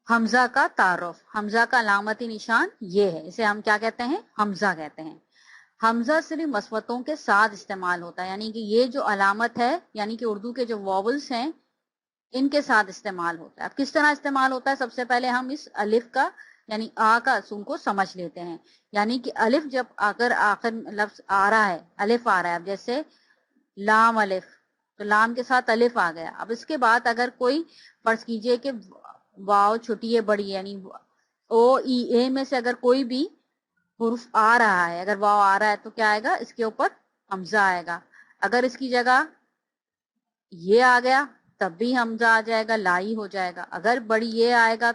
حمزہ کا تعارف، حمزہ کا علامتی نشان یہ ہے، اسے ہم کیا کہتے ہیں؟ حمزہ کہتے ہیں۔ حمزہ صرف مسوتوں کے ساتھ استعمال ہوتا ہے، یعنی کہ یہ جو علامت ہے، یعنی کہ اردو کے جو واولز ہیں ان کے ساتھ استعمال ہوتا ہے۔ اب کس طرح استعمال ہوتا ہے؟ سب سے پہلے ہم اس الف کا یعنی آ کا اصول کو سمجھ لیتے ہیں۔ یعنی کہ الف جب اگر آخر لفظ آ رہا ہے، الف آ رہا ہے، اب جیسے لام الف، تو لام کے ساتھ الف آ گیا۔ اب اس کے بعد اگر کوئی فرض کیجئے کہ واو چھوٹی ہے بڑی یعنی او ای اے میں سے اگر کوئی بھی حرف آ رہا ہے، اگر واو آ رہا ہے تو کیا آئے گا؟ اس کے اوپر حمزہ آئے گا۔ اگر اس کی جگہ یہ آ گیا تب بھی حمزہ آ جائے گا، لائی ہو جائے گا۔ اگر بڑی یہ آئے گا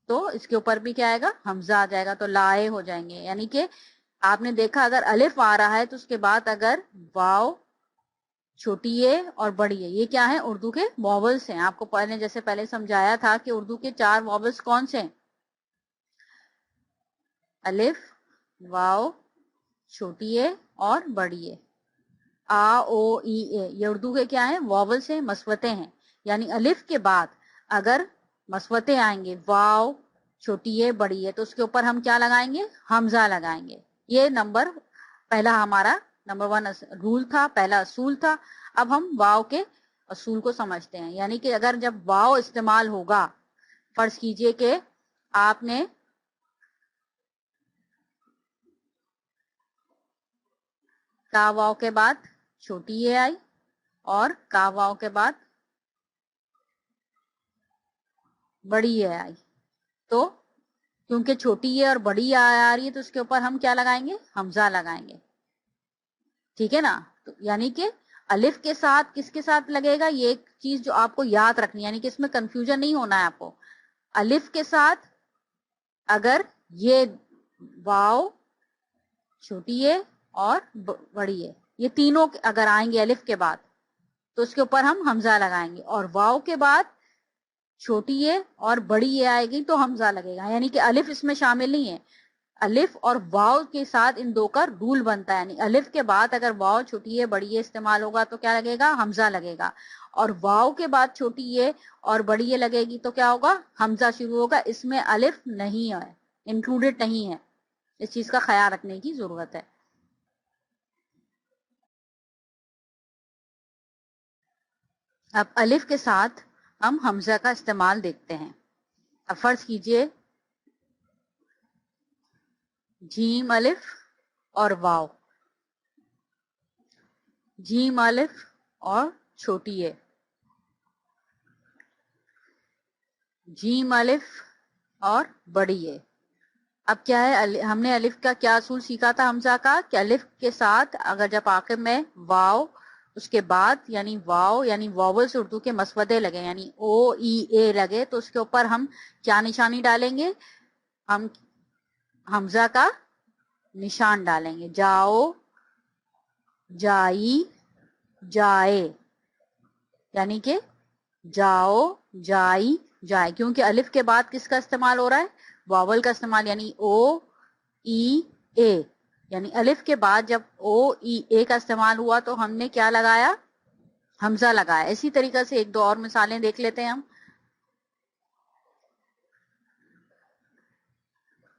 تو اس کے اوپر بھی کیا آئے گا؟ حمزہ آ جائے گا، تو لائے ہو جائیں گے۔ یعنی کہ آپ نے دیکھا اگر الف آ رہا ہے تو اس کے بعد اگر واو چھوٹی ہے اور بڑی ہے، یہ کیا ہے؟ اردو کے واولز ہیں۔ آپ کو جیسے پہلے سمجھایا تھا کہ اردو کے 4 واولز کون سے ہیں؟ الف، واو، چھوٹی ہے اور بڑی ہے۔ آ او ای اے یہ اردو کے کیا ہیں؟ واولز ہیں، مسوتیں ہیں۔ یعنی الف کے بعد اگر مسوتیں آئیں گے، واو چھوٹی ہے بڑی ہے، تو اس کے اوپر ہم کیا لگائیں گے؟ حمزہ لگائیں گے۔ یہ پہلا ہمارا نمبر 1 رول تھا، پہلا اصول تھا۔ اب ہم واو کے اصول کو سمجھتے ہیں۔ یعنی کہ اگر جب واو استعمال ہوگا، فرض کیجئے کہ آپ نے کا واو کے بعد چھوٹی اے آئی اور کا واو کے بعد بڑی اے آئی، تو کیونکہ چھوٹی اے اور بڑی آ رہی ہے تو اس کے اوپر ہم کیا لگائیں گے؟ حمزہ لگائیں گے، ٹھیک ہے نا؟ تو یعنی کہ الف کے ساتھ کس کے ساتھ لگے گا؟ یہ ایک چیز جو آپ کو یاد رکھنی ہے، یعنی کہ اس میں کنفیوژن نہیں ہونا ہے آپ کو۔ الف کے ساتھ اگر یہ واو چھوٹی ہے اور بڑی ہے، یہ تینوں اگر آئیں گے الف کے بعد تو اس کے اوپر ہم حمزہ لگائیں گے، اور واو کے بعد چھوٹی ہے اور بڑی ہے آئے گی تو حمزہ لگے گا۔ یعنی کہ الف اس میں شامل نہیں ہے۔ الف اور واو کے ساتھ ان دو کا رول بنتا ہے، یعنی الف کے بعد اگر واو چھوٹی ہے بڑی ہے استعمال ہوگا تو کیا لگے گا؟ حمزہ لگے گا، اور واو کے بعد چھوٹی ہے اور بڑی ہے لگے گی تو کیا ہوگا؟ حمزہ شروع ہوگا۔ اس میں الف نہیں ہے، انکلوڈڈ نہیں ہے، اس چیز کا خیال رکھنے کی ضرورت ہے۔ اب الف کے ساتھ ہم حمزہ کا استعمال دیکھتے ہیں۔ اب فرض کیجئے جیم الف اور واو، جیم الف اور چھوٹی ہے، جیم الف اور بڑی ہے۔ اب کیا ہے؟ ہم نے الف کا کیا اصول سیکھا تھا حمزہ کا؟ کہ الف کے ساتھ اگر جب آخر میں واو، اس کے بعد یعنی واو یعنی واولز اردو کے مسودے لگے، یعنی او ای اے لگے، تو اس کے اوپر ہم کیا نشانی ڈالیں گے؟ ہم حمزہ کا نشان ڈالیں گے۔ جاؤ، جائی، جائے، یعنی کہ جاؤ، جائی، جائے، کیونکہ الف کے بعد کس کا استعمال ہو رہا ہے؟ واول کا استعمال، یعنی او ای اے، یعنی الف کے بعد جب او ای اے کا استعمال ہوا تو ہم نے کیا لگایا؟ حمزہ لگایا۔ اسی طریقے سے ایک دو اور مثالیں دیکھ لیتے ہیں ہم۔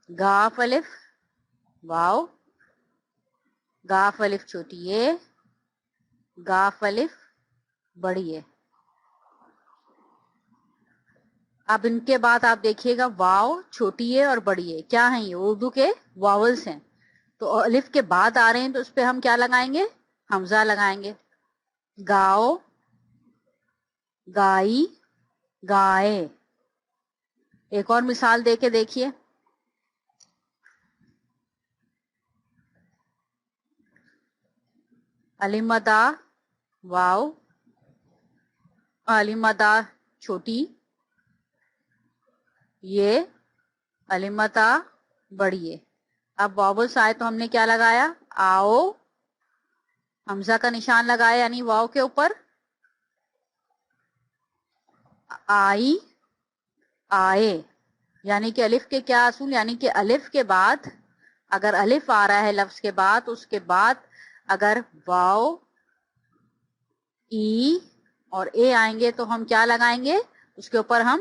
گاف الف، واو، گاف الف چھوٹی ہے، گاف الف بڑی ہے۔ اب ان کے بعد آپ دیکھیے گا واو چھوٹی ہے اور بڑی ہے، کیا ہیں یہ؟ اردو کے واولز ہیں، تو الف کے بعد آ رہے ہیں تو اس پہ ہم کیا لگائیں گے؟ حمزہ لگائیں گے۔ گاؤ، گائی، گائے۔ ایک اور مثال دے کے دیکھیے۔ علمدا، واو، علمدا چھوٹی، یہ علمتا بڑی ہے۔ اب واولز آئے تو ہم نے کیا لگایا؟ آؤ، حمزہ کا نشان لگایا یعنی واو کے اوپر، آئی، آئے، یعنی کہ الف کے کیا اصول؟ یعنی کہ الف کے بعد اگر الف آ رہا ہے لفظ کے بعد، اس کے بعد اگر واو، ای اور اے آئیں گے تو ہم کیا لگائیں گے؟ اس کے اوپر ہم